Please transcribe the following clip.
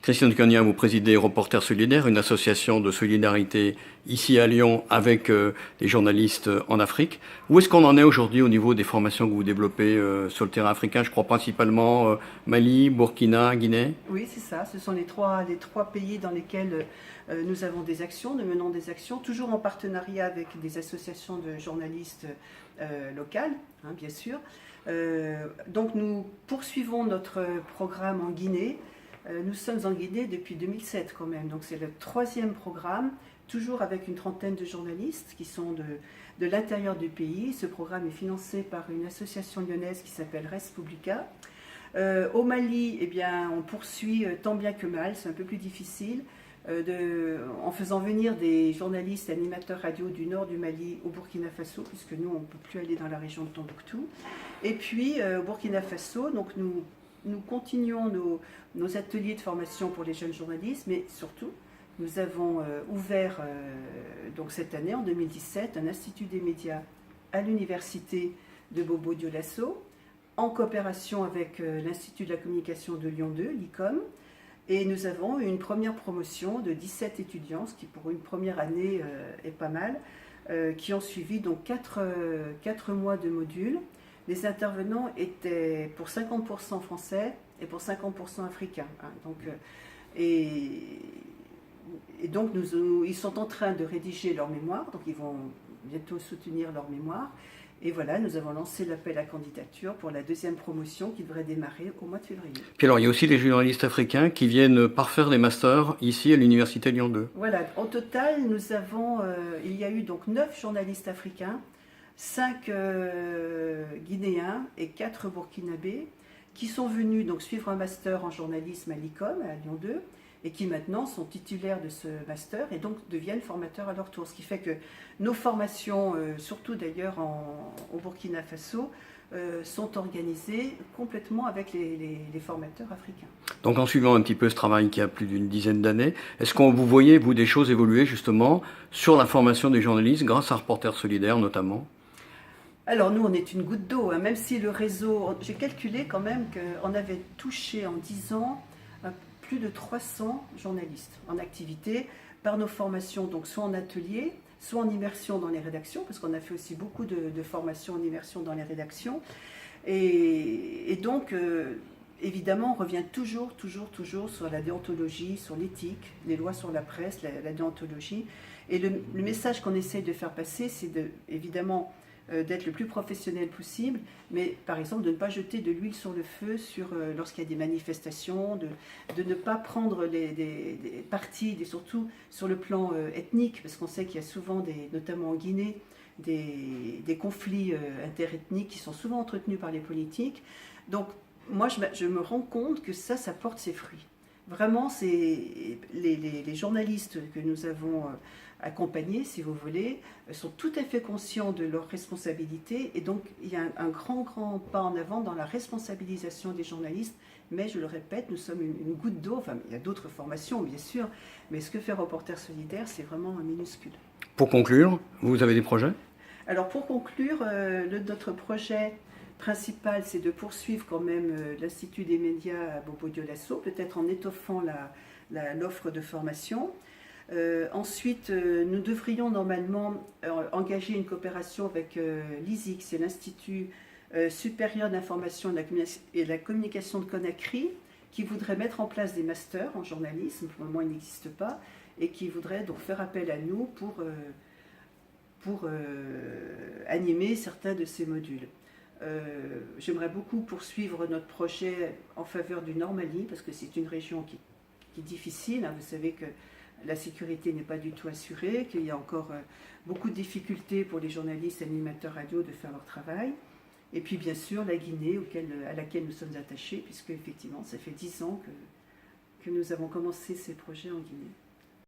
Christiane Cagnin, vous présidez Reporters Solidaires, une association de solidarité ici à Lyon avec des journalistes en Afrique. Où est-ce qu'on en est aujourd'hui au niveau des formations que vous développez sur le terrain africain? Je crois principalement Mali, Burkina, Guinée. Oui, c'est ça. Ce sont les trois pays dans lesquels nous avons des actions, nous menons des actions, toujours en partenariat avec des associations de journalistes locales, hein, bien sûr. Donc nous poursuivons notre programme en Guinée. Nous sommes en Guinée depuis 2007 quand même, donc c'est le 3e programme, toujours avec une trentaine de journalistes qui sont de l'intérieur du pays. Ce programme est financé par une association lyonnaise qui s'appelle Res Publica. Au Mali, eh bien, on poursuit tant bien que mal, c'est un peu plus difficile, en faisant venir des journalistes et animateurs radio du nord du Mali au Burkina Faso, puisque nous, on ne peut plus aller dans la région de Tombouctou. Et puis, au Burkina Faso, donc nous continuons nos ateliers de formation pour les jeunes journalistes, mais surtout, nous avons ouvert donc cette année, en 2017, un institut des médias à l'université de Bobo Dioulasso, en coopération avec l'Institut de la communication de Lyon 2, l'ICOM. Et nous avons une première promotion de 17 étudiants, ce qui pour une première année est pas mal, qui ont suivi donc 4 mois de modules. Les intervenants étaient pour 50% français et pour 50% africains. Hein. Donc, et donc ils sont en train de rédiger leur mémoire, donc ils vont bientôt soutenir leur mémoire. Et voilà, nous avons lancé l'appel à candidature pour la 2e promotion qui devrait démarrer au mois de février. Puis alors, il y a aussi les journalistes africains qui viennent parfaire des masters ici à l'université Lyon 2. Voilà, en total, nous avons, il y a eu donc 9 journalistes africains, 5 Guinéens et 4 Burkinabés qui sont venus donc suivre un master en journalisme à l'ICOM, à Lyon 2, et qui maintenant sont titulaires de ce master et donc deviennent formateurs à leur tour. Ce qui fait que nos formations, surtout d'ailleurs au Burkina Faso, sont organisées complètement avec les formateurs africains. Donc en suivant un petit peu ce travail qui a plus d'une dizaine d'années, est-ce que vous voyez, vous, des choses évoluer justement sur la formation des journalistes grâce à Reporters Solidaires notamment? Alors nous, on est une goutte d'eau, hein, même si le réseau, j'ai calculé quand même qu'on avait touché en 10 ans plus de 300 journalistes en activité par nos formations, donc soit en atelier, soit en immersion dans les rédactions, parce qu'on a fait aussi beaucoup de formations en immersion dans les rédactions. Et donc, évidemment, on revient toujours sur la déontologie, sur l'éthique, les lois sur la presse, la déontologie. Et le message qu'on essaie de faire passer, c'est évidemment d'être le plus professionnel possible, mais par exemple de ne pas jeter de l'huile sur le feu lorsqu'il y a des manifestations, de ne pas prendre des partis, surtout sur le plan ethnique, parce qu'on sait qu'il y a souvent, notamment en Guinée, des conflits interethniques qui sont souvent entretenus par les politiques. Donc moi je me rends compte que ça porte ses fruits. Vraiment, c'est les journalistes que nous avons accompagnés, si vous voulez, sont tout à fait conscients de leurs responsabilités. Et donc, il y a un grand pas en avant dans la responsabilisation des journalistes. Mais, je le répète, nous sommes une goutte d'eau. Enfin, il y a d'autres formations, bien sûr. Mais ce que fait Reporters Solidaires, c'est vraiment minuscule. Pour conclure, vous avez des projets? Alors, pour conclure, notre projet principal, c'est de poursuivre quand même l'Institut des médias à Bobo Dioulasso, peut-être en étoffant l'offre de formation. Ensuite, nous devrions normalement engager une coopération avec l'ISIC, c'est l'Institut supérieur d'information et de la communication de Conakry, qui voudrait mettre en place des masters en journalisme. Pour le moment, il n'existe pas, et qui voudrait donc faire appel à nous pour animer certains de ces modules. J'aimerais beaucoup poursuivre notre projet en faveur du Nord Mali, parce que c'est une région qui est difficile. Hein. Vous savez que la sécurité n'est pas du tout assurée, qu'il y a encore beaucoup de difficultés pour les journalistes et animateurs radio de faire leur travail. Et puis bien sûr la Guinée, à laquelle nous sommes attachés, puisque effectivement ça fait 10 ans que nous avons commencé ces projets en Guinée.